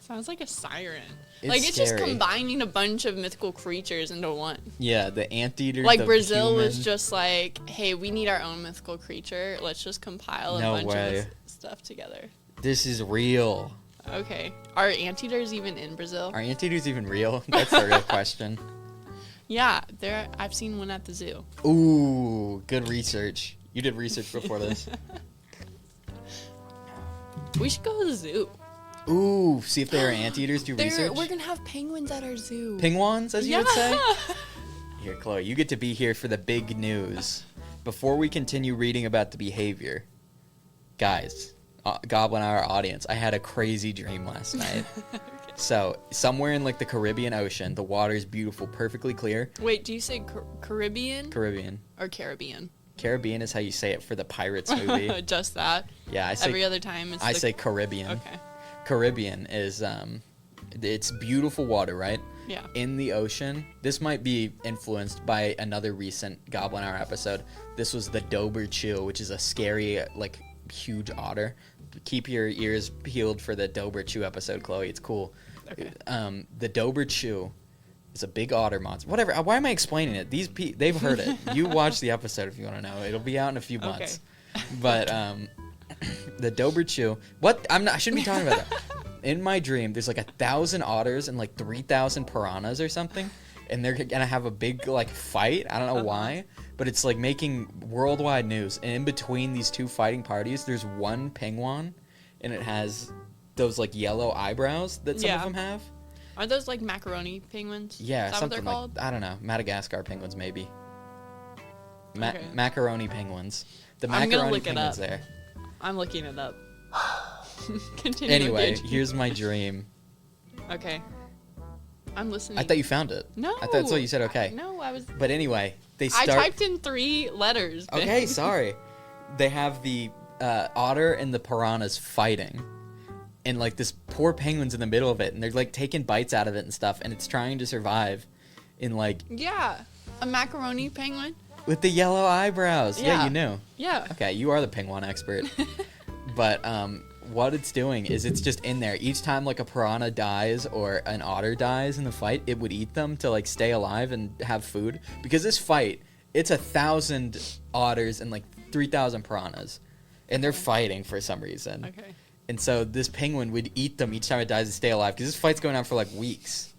Sounds like a siren. It's It's just scary. combining a bunch of mythical creatures into one. Yeah, the anteater. Like the Brazil was human. just like, hey, we need our own mythical creature. Let's just compile a No bunch way. of this stuff together. This is real. Okay. Are anteaters even in Brazil? Are anteaters even real? That's the real question. Yeah, I've seen one at the zoo. Ooh, good research. You did research before this. We should go to the zoo. Ooh, see if they are anteaters. Do research. We're gonna have penguins at our zoo. Penguins, as you yeah. would say. Here, Chloe, you get to be here for the big news. before we continue reading about the behavior, guys, Goblin Hour audience, I had a crazy dream last night. So, somewhere in, like, the Caribbean Ocean, the water is beautiful, perfectly clear. Wait, do you say Caribbean? Caribbean. Or Caribbean? Caribbean is how you say it for the Pirates movie. Just that? Yeah, I say... Every other time it's I say Caribbean. Okay. Caribbean is, it's beautiful water, right? Yeah. In the ocean. This might be influenced by another recent Goblin Hour episode. This was the Dober Chew, which is a scary, like, huge otter. Keep your ears peeled for the Dober Chew episode, Chloe. It's cool. Okay. The Dober Chew is a big otter monster. Whatever. Why am I explaining it? They've heard it. You watch the episode if you want to know. It'll be out in a few months. Okay. But the Dober Chew. What? I shouldn't be talking about that. In my dream, there's like 1,000 otters and like 3,000 piranhas or something, and they're gonna have a big like fight. I don't know why, but it's like making worldwide news. And in between these two fighting parties, there's one penguin, and it has those like yellow eyebrows that some of them have. Are those like macaroni penguins? Yeah, Is that something what they're called? like I don't know. Madagascar penguins maybe. Okay. Macaroni penguins. The I'm gonna macaroni look it penguins up. there. I'm looking it up. Continue. Anyway, engaging. here's my dream. Okay. I'm listening. I thought you found it. No. I thought so. You said okay. No, I was. But anyway, they I start. typed in 3 letters. Ben. Okay, sorry. They have the otter and the piranhas fighting, and like this poor penguin's in the middle of it, and they're like taking bites out of it and stuff, and it's trying to survive, in like Yeah, a macaroni penguin. with the yellow eyebrows. Yeah, Yeah. you knew. Yeah. Okay, you are the penguin expert. But what it's doing is it's just in there. Each time like a piranha dies or an otter dies in the fight, it would eat them to like stay alive and have food. Because this fight, it's 1,000 otters and like 3,000 piranhas, and they're fighting for some reason. Okay. And so this penguin would eat them each time it dies to stay alive, because this fight's going on for like weeks.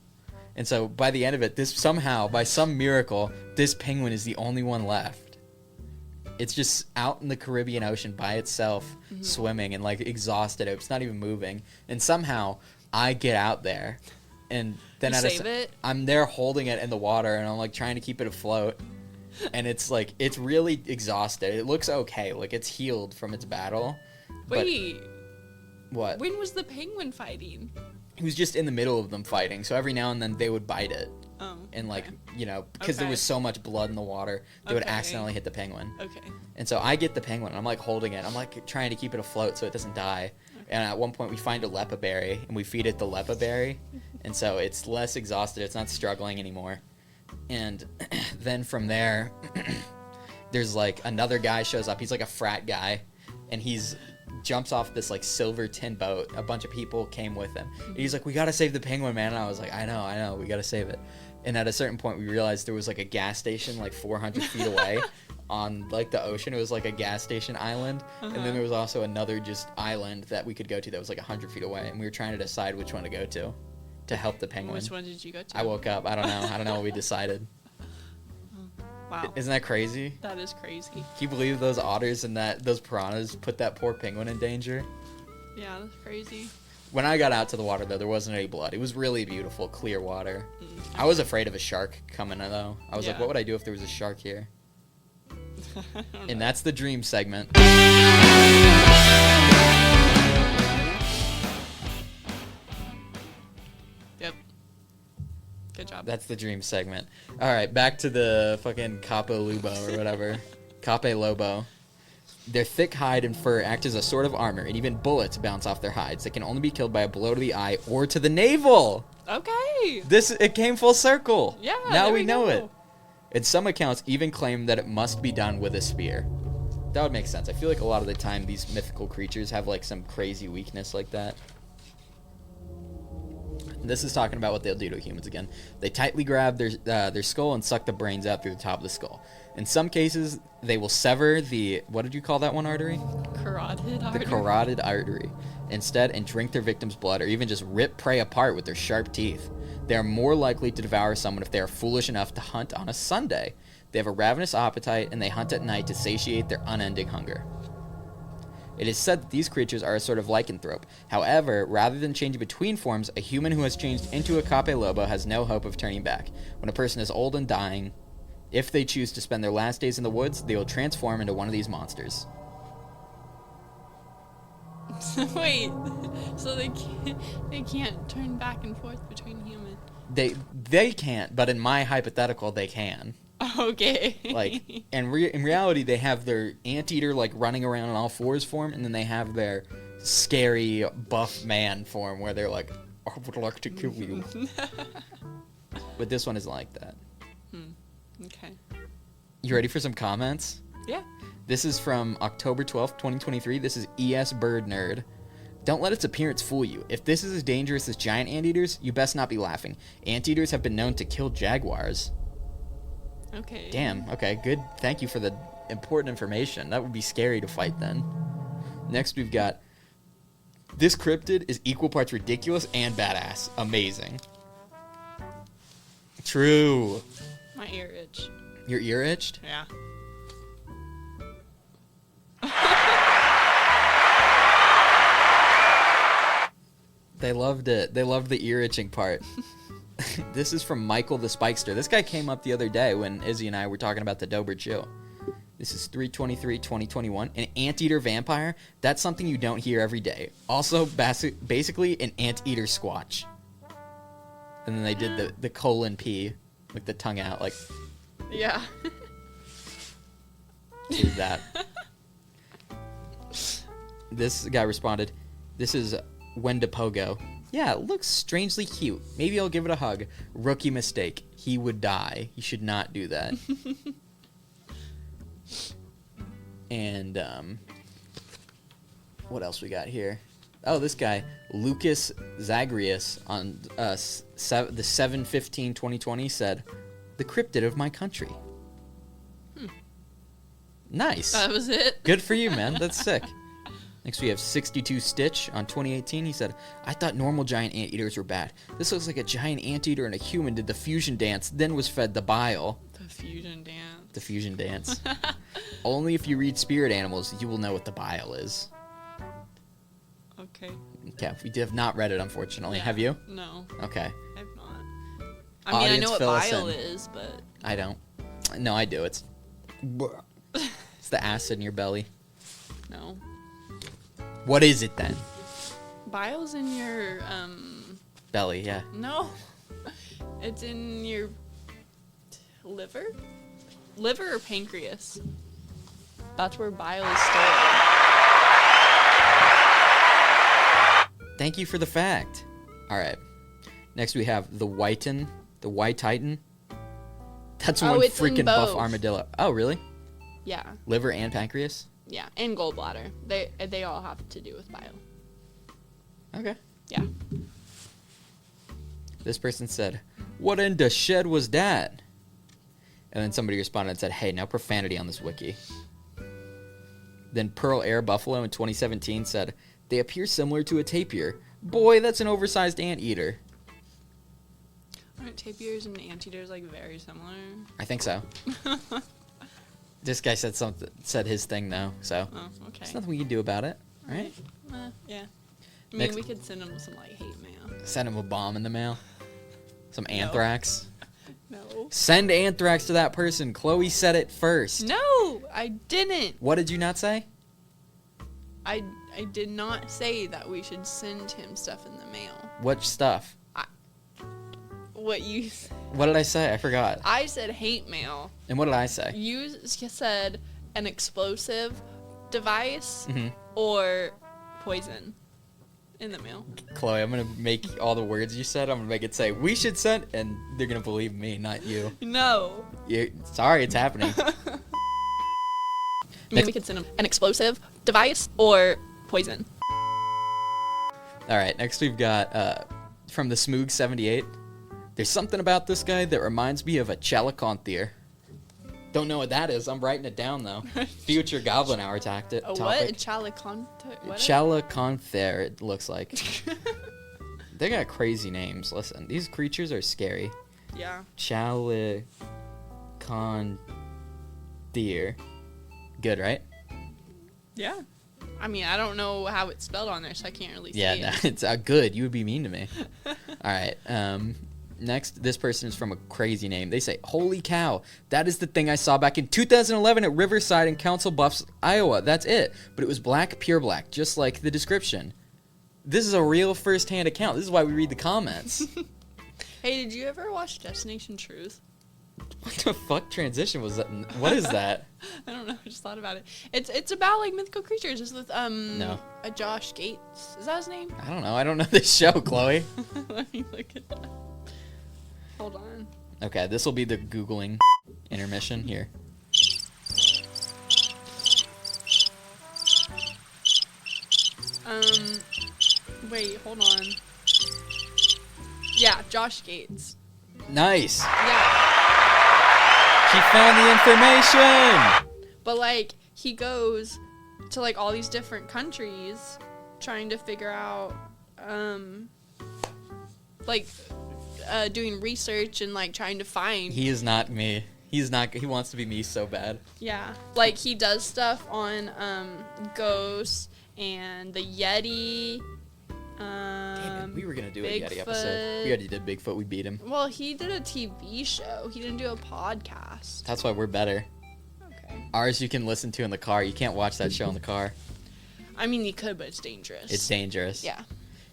And so by the end of it, this somehow, by some miracle, this penguin is the only one left. It's just out in the Caribbean Ocean by itself, swimming and like exhausted. It's not even moving. And somehow I get out there, and then I'm there holding it in the water, and I'm like trying to keep it afloat. And it's like, it's really exhausted. It looks okay. Like it's healed from its battle. Wait. What? When was the penguin fighting? He was just in the middle of them fighting. So every now and then they would bite it. Oh. And like, okay. you know, because there Okay. was so much blood in the water, they would Okay. accidentally hit the penguin. Okay. And so I get the penguin, and I'm like holding it. I'm like trying to keep it afloat so it doesn't die. And at one point we find a lepa berry, and we feed it the lepa berry. And so it's less exhausted. It's not struggling anymore. And then from there, there's like another guy shows up. He's like a frat guy, and jumps off this like silver tin boat. A bunch of people came with him. And he's like, "We gotta save the penguin, man." And I was like, I know, we gotta save it. And at a certain point, we realized there was like a gas station like 400 feet away on like the ocean. It was like a gas station island. And then there was also another just island that we could go to that was like 100 feet away. And we were trying to decide which one to go to help the penguin. Which one did you go to? I woke up. I don't know what we decided. Wow. Isn't that crazy? That is crazy. Can you believe those otters and those piranhas put that poor penguin in danger? Yeah, that's crazy. When I got out to the water, though, there wasn't any blood. It was really beautiful, clear water. I was afraid of a shark coming, though. I was like, what would I do if there was a shark here? And that's the dream segment. Yep. Good job. That's the dream segment. All right, back to the fucking Capelobo or whatever. Capelobo. Their thick hide and fur act as a sort of armor, and even bullets bounce off their hides that can only be killed by a blow to the eye or to the navel. Okay. It came full circle. Yeah. Now there we know go. it. And some accounts even claim that it must be done with a spear. That would make sense. I feel like a lot of the time these mythical creatures have like some crazy weakness like that. This is talking about what they'll do to humans again. They tightly grab their skull and suck the brains out through the top of the skull. In some cases, they will sever what did you call that one artery? Carotid artery. The carotid artery instead, and drink their victim's blood, or even just rip prey apart with their sharp teeth. They are more likely to devour someone if they are foolish enough to hunt on a Sunday. They have a ravenous appetite, and they hunt at night to satiate their unending hunger. It is said that these creatures are a sort of lycanthrope. However, rather than changing between forms, a human who has changed into a Capelobo has no hope of turning back. When a person is old and dying, If they choose to spend their last days in the woods, they will transform into one of these monsters. Wait, so they can't turn back and forth between human. They can't, but in my hypothetical, they can. Okay. Like, in reality, they have their anteater, like, running around on all fours form, and then they have their scary buff man form where they're like, I would like to kill you. But this one isn't like that. Okay. You ready for some comments? Yeah. This is from October 12th, 2023. This is ES Bird Nerd. Don't let its appearance fool you. If this is as dangerous as giant anteaters, you best not be laughing. Anteaters have been known to kill jaguars. Okay. Damn, okay, good. Thank you for the important information. That would be scary to fight then. Next we've got, this cryptid is equal parts ridiculous and badass. Amazing. True. My ear itch. Your ear itched? Yeah. They loved it. They loved the ear itching part. This is from Michael the Spikester. This guy came up the other day when Izzy and I were talking about the Dober Chew. This is 3/23/2021. An anteater vampire? That's something you don't hear every day. Also, basically an anteater squatch. And then they did the colon P with the tongue out, like, Yeah. do that. This guy responded, this is Wendipogo. Yeah, it looks strangely cute. Maybe I'll give it a hug. Rookie mistake. He would die. You should not do that. And, what else we got here? Oh, this guy, Lucas Zagreus, on the 7/15/2020 said, the cryptid of my country. Nice. That was it. Good for you, man. That's sick. Next we have 62 Stitch on 2018. He said, I thought normal giant anteaters were bad. This looks like a giant anteater and a human did the fusion dance, then was fed the bile. The fusion dance. The fusion dance. Only if you read Spirit Animals, you will know what the bile is. Okay. Okay, we have not read it, unfortunately. Yeah. Have you? No, Okay. I've not. I mean, I Audience, know what fill us bile in. is, but I don't. No, I do. It's the acid in your belly. no. What is it then? Bile's in your, Belly, yeah. no. It's in your liver? Liver or pancreas? That's where bile is stored. Thank you for the fact. All right. Next we have the White Titan. That's one it's in freaking buff both. armadillo. Oh, really? Yeah, Liver and pancreas? yeah, and gallbladder. They all have to do with bile. Okay. Yeah. This person said, what in the shed was that? And then somebody responded and said, hey, no profanity on this wiki. Then Pearl Air Buffalo in 2017 said, they appear similar to a tapir. Boy, that's an oversized anteater. Aren't tapirs and anteaters like very similar? I think so. This guy said his thing though, so Oh, okay. there's nothing we can do about it, right? Yeah. I mean, Next- we could send them some like hate mail. Send him a bomb in the mail. Some anthrax. No. Send anthrax to that person. Chloe said it first. No, I didn't. What did you not say? I did not say that we should send him stuff in the mail. What stuff? What you What did I say? I forgot. I said hate mail. And what did I say? You said an explosive device Mhm. or poison in the mail. Chloe, I'm going to make all the words you said, I'm going to make it say, we should send, and they're going to believe me, not you. No. Sorry, it's happening. Maybe we could send him an explosive device or poison. All right, next we've got from the Smoog 78. There's something about this guy that reminds me of a Chaliconthier. Don't know what that is. I'm writing it down though. Future Goblin Hour topic. A what? A chaliconte? What? Chaliconthier, it looks like. They got crazy names. Listen, these creatures are scary. Yeah. Chaliconthier. Good, right? Yeah. I mean, I don't know how it's spelled on there, so I can't really say Yeah, it. no, it's good. You would be mean to me. All right. Next, this person is from a crazy name. They say, "Holy cow, that is the thing I saw back in 2011 at Riverside in Council Bluffs, Iowa. That's it. But it was black, pure black, just like the description." This is a real first-hand account. This is why we read the comments. Hey, did you ever watch Destination Truth? What the fuck transition was that? What is that? I don't know. I just thought about it. It's about like mythical creatures. It's with No. a Josh Gates. Is that his name? I don't know. I don't know this show, Chloe. Let me look it up. Hold on. Okay, this will be the Googling intermission here. Wait, hold on. Yeah, Josh Gates. Nice. Yeah. She found the information. But like he goes to like all these different countries trying to figure out doing research and like trying to find. He is not me. He wants to be me so bad. Yeah. Like he does stuff on ghosts and the Yeti. Damn it, we were gonna do a Yeti Bigfoot. episode. We already did Bigfoot. We beat him. Well, he did a TV show. He didn't do a podcast. That's why we're better. Okay. Ours you can listen to in the car. You can't watch that show in the car. I mean, you could, but it's dangerous. It's dangerous. Yeah.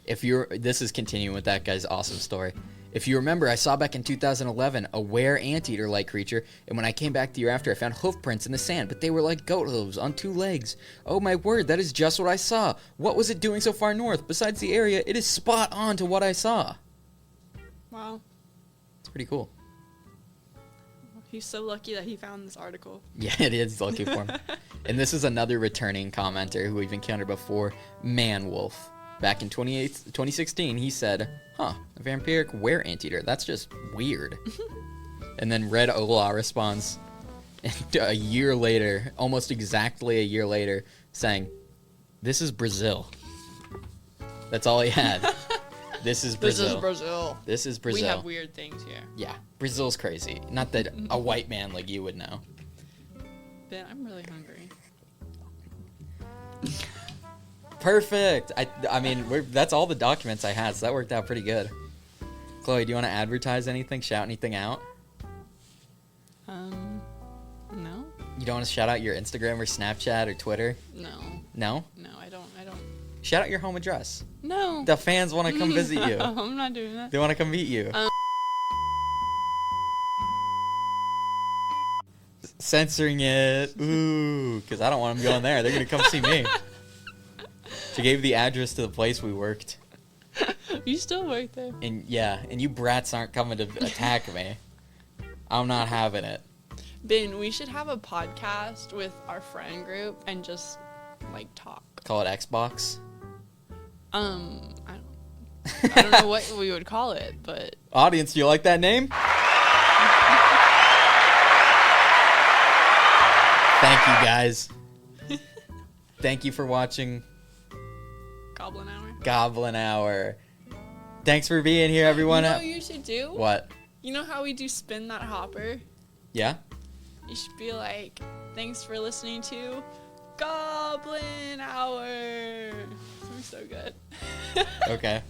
This is continuing with that guy's awesome story. If you remember, I saw back in 2011 a were-anteater-like creature, and when I came back the year after, I found hoof prints in the sand, but they were like goat hooves on 2 legs. Oh my word, that is just what I saw. What was it doing so far north? Besides the area, it is spot on to what I saw. Wow. It's pretty cool. He's so lucky that he found this article. Yeah, it is lucky for him. And this is another returning commenter who we've encountered before, Man Wolf. Back in 2016, he said, "Huh, a vampiric were-anteater. That's just weird." And then Red Ola responds a year later, almost exactly a year later, saying, "This is Brazil." That's all he had. This is Brazil. This is Brazil. This is Brazil. We have weird things here. Yeah, Brazil's crazy. Not that a white man like you would know. Ben, I'm really hungry. Perfect. I mean, that's all the documents I had, so that worked out pretty good. Chloe, do you want to advertise anything? Shout anything out? No. You don't want to shout out your Instagram or Snapchat or Twitter? No. No? No, I don't. Shout out your home address. No. The fans want to come visit you. No, I'm not doing that. They want to come meet you. Censoring it. Ooh, because I don't want them going there. They're going to come see me. She gave the address to the place we worked. You still work there. And yeah, and you brats aren't coming to attack me. I'm not having it. Ben, we should have a podcast with our friend group and just like talk. Call it Xbox. I don't know what we would call it, but Audience, do you like that name? Thank you, guys. Thank you for watching Goblin Hour. Thanks for being here, everyone. You know what you should do? What? You know how we do spin that hopper? Yeah? You should be like, thanks for listening to Goblin Hour. It's so good. Okay.